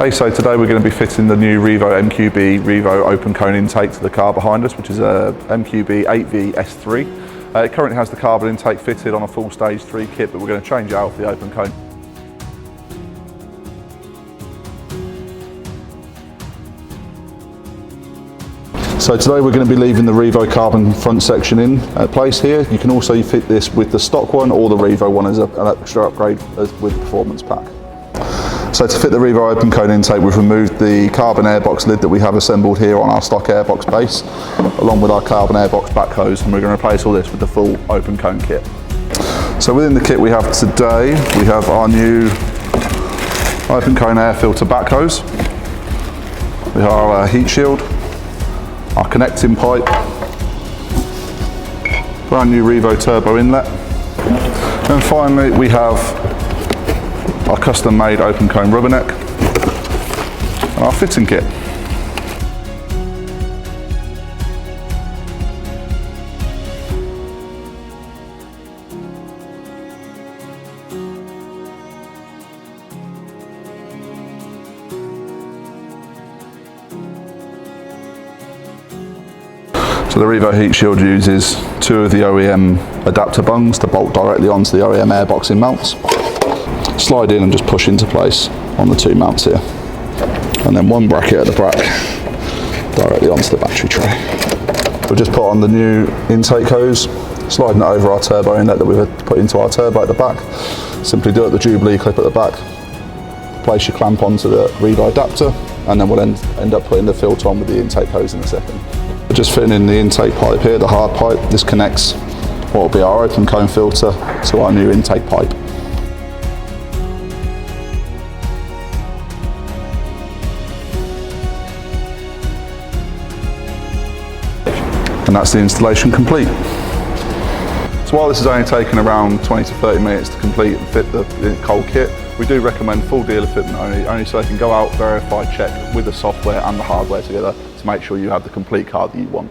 Hey, so today we're going to be fitting the new REVO MQB REVO open cone intake to the car behind us, which is a MQB 8V-S3. It currently has the carbon intake fitted on a full stage 3 kit, but we're going to change it out for the open cone. So today we're going to be leaving the REVO carbon front section in place here. You can also fit this with the stock one or the REVO one as an extra upgrade with the performance pack. So to fit the REVO open cone intake, we've removed the carbon airbox lid that we have assembled here on our stock airbox base, along with our carbon airbox back hose, and we're going to replace all this with the full open cone kit. So within the kit we have today, we have our new open cone air filter back hose, we have our heat shield, our connecting pipe, brand new REVO turbo inlet, and finally we have our custom made open cone rubber neck and our fitting kit. So the REVO heat shield uses 2 of the OEM adapter bungs to bolt directly onto the OEM airboxing mounts. Slide in and just push into place on the 2 mounts here. And then 1 bracket at the back, directly onto the battery tray. We'll just put on the new intake hose, sliding it over our turbo inlet that we've put into our turbo at the back. Simply do it with the Jubilee clip at the back. Place your clamp onto the REVO adapter, and then we'll end up putting the filter on with the intake hose in a second. We're just fitting in the intake pipe here, the hard pipe. This connects what will be our open cone filter to our new intake pipe. And that's the installation complete. So while this has only taken around 20 to 30 minutes to complete and fit the cold kit, we do recommend full dealer fitment only so they can go out, verify, check with the software and the hardware together to make sure you have the complete car that you want.